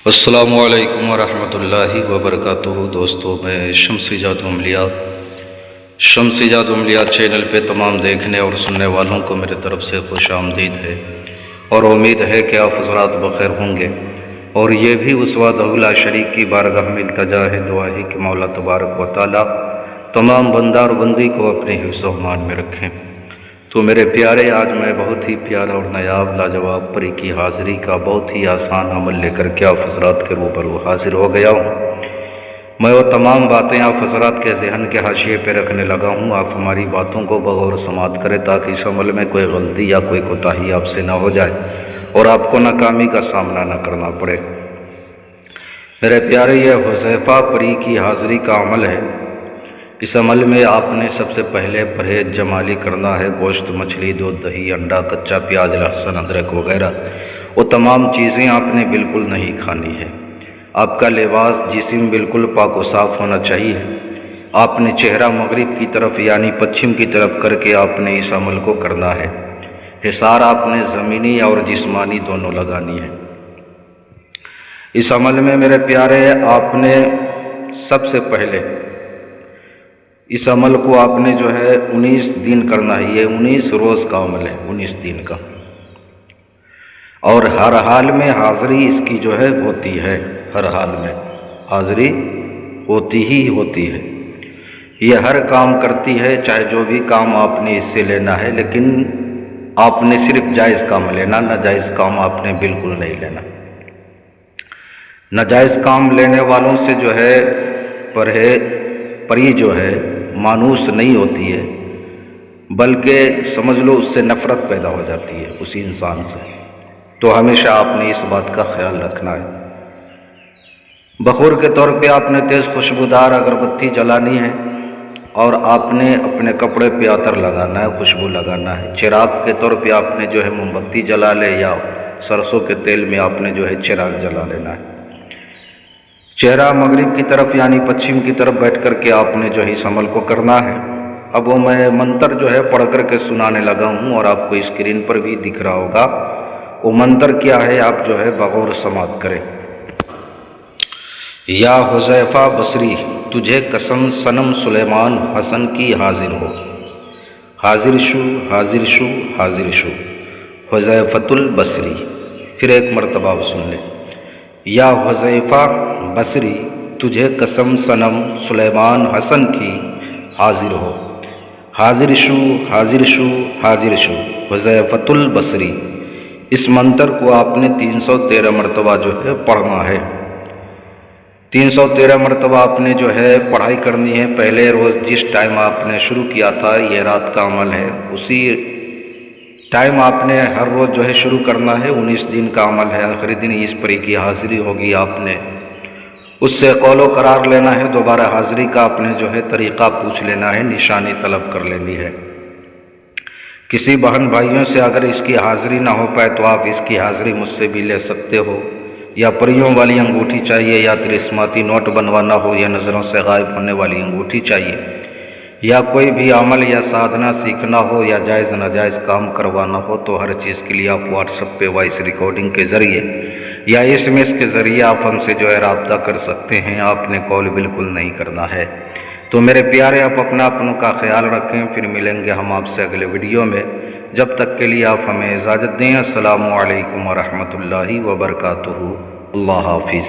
السلام علیکم ورحمۃ اللہ وبرکاتہ۔ دوستوں، میں شمسی جادو چینل پہ تمام دیکھنے اور سننے والوں کو میرے طرف سے خوش آمدید ہے، اور امید ہے کہ آپ حضرات بخیر ہوں گے۔ اور یہ بھی اس وحدہ لا شریک کی بارگاہ میں التجا ہے، دعا ہے کہ مولا تبارک و تعالی تمام بندہ اور بندی کو اپنے حفظ و امان میں رکھیں۔ تو میرے پیارے، آج میں بہت ہی پیارا اور نایاب لاجواب پری کی حاضری کا بہت ہی آسان عمل لے کر کے آپ حضرات کے روبرو حاضر ہو گیا ہوں۔ میں وہ تمام باتیں آپ حضرات کے ذہن کے حاشیے پہ رکھنے لگا ہوں۔ آپ ہماری باتوں کو بغور سماعت کریں تاکہ اس عمل میں کوئی غلطی یا کوئی کوتاہی آپ سے نہ ہو جائے اور آپ کو ناکامی کا سامنا نہ کرنا پڑے۔ میرے پیارے، یہ حذیفہ پری کی حاضری کا عمل ہے۔ اس عمل میں آپ نے سب سے پہلے پرہیز جمالی کرنا ہے۔ گوشت، مچھلی، دودھ، دہی، انڈا، کچا پیاز، لہسن، ادرک وغیرہ وہ تمام چیزیں آپ نے بالکل نہیں کھانی ہے۔ آپ کا لباس، جسم بالکل پاک و صاف ہونا چاہیے۔ آپ نے چہرہ مغرب کی طرف یعنی پچھم کی طرف کر کے آپ نے اس عمل کو کرنا ہے۔ حصار آپ نے زمینی اور جسمانی دونوں لگانی ہے۔ اس عمل میں میرے پیارے، آپ نے سب سے پہلے اس عمل کو آپ نے 19 دن کرنا ہے۔ یہ 19 روز کا عمل ہے، 19 دن کا، اور ہر حال میں حاضری اس کی ہوتی ہے۔ ہر حال میں حاضری ہوتی ہی ہوتی ہے۔ یہ ہر کام کرتی ہے، چاہے جو بھی کام آپ نے اس سے لینا ہے، لیکن آپ نے صرف جائز کام لینا، ناجائز کام آپ نے بالکل نہیں لینا۔ ناجائز کام لینے والوں سے پری مانوس نہیں ہوتی ہے، بلکہ سمجھ لو اس سے نفرت پیدا ہو جاتی ہے اس انسان سے۔ تو ہمیشہ آپ نے اس بات کا خیال رکھنا ہے۔ بخور کے طور پہ آپ نے تیز خوشبودار اگربتی جلانی ہے، اور آپ نے اپنے کپڑے پہ عطر لگانا ہے، خوشبو لگانا ہے۔ چراغ کے طور پہ آپ نے موم بتی جلا لے، یا سرسوں کے تیل میں آپ نے چراغ جلا لینا ہے۔ چہرہ مغرب کی طرف یعنی پچھم کی طرف بیٹھ کر کے آپ نے اس عمل کو کرنا ہے۔ اب وہ میں منتر پڑھ کر کے سنانے لگا ہوں، اور آپ کو اسکرین پر بھی دکھ رہا ہوگا۔ وہ منتر کیا ہے، آپ بغور سماعت کریں۔ یا حذیفہ بصری، تجھے قسم صنم سلیمان حسن کی حاضر ہو۔ حاضر شو، حاضر شو، حاضر شو، حذیفۃ البصری۔ پھر ایک مرتبہ آپ سن لیں۔ یا حذیفہ بصری، تجھے قسم صنم سلیمان حسن کی حاضر ہو۔ حاضر شو، حاضر شو، حاضر شو، حذیفۃ البصری۔ اس منتر کو آپ نے 313 مرتبہ پڑھنا ہے۔ 313 مرتبہ آپ نے پڑھائی کرنی ہے۔ پہلے روز جس ٹائم آپ نے شروع کیا تھا، یہ رات کا عمل ہے، اسی ٹائم آپ نے ہر روز شروع کرنا ہے۔ 19 دن کا عمل ہے، آخری دن اس پری کی حاضری ہوگی۔ آپ نے اس سے قول و قرار لینا ہے، دوبارہ حاضری کا آپ نے طریقہ پوچھ لینا ہے، نشانی طلب کر لینی ہے۔ کسی بہن بھائیوں سے اگر اس کی حاضری نہ ہو پائے تو آپ اس کی حاضری مجھ سے بھی لے سکتے ہو۔ یا پریوں والی انگوٹھی چاہیے، یا تلسماتی نوٹ بنوانا ہو، یا نظروں سے غائب ہونے والی انگوٹھی چاہیے، یا کوئی بھی عمل یا سادھنا سیکھنا ہو، یا جائز ناجائز کام کروانا ہو، تو ہر چیز کے لیے آپ واٹس ایپ پہ وائس ریکارڈنگ کے ذریعے یا SMS کے ذریعے آپ ہم سے رابطہ کر سکتے ہیں۔ آپ نے کال بالکل نہیں کرنا ہے۔ تو میرے پیارے، آپ اپنوں کا خیال رکھیں، پھر ملیں گے ہم آپ سے اگلے ویڈیو میں۔ جب تک کے لیے آپ ہمیں اجازت دیں۔ السلام علیکم ورحمۃ اللہ وبرکاتہ۔ اللہ حافظ۔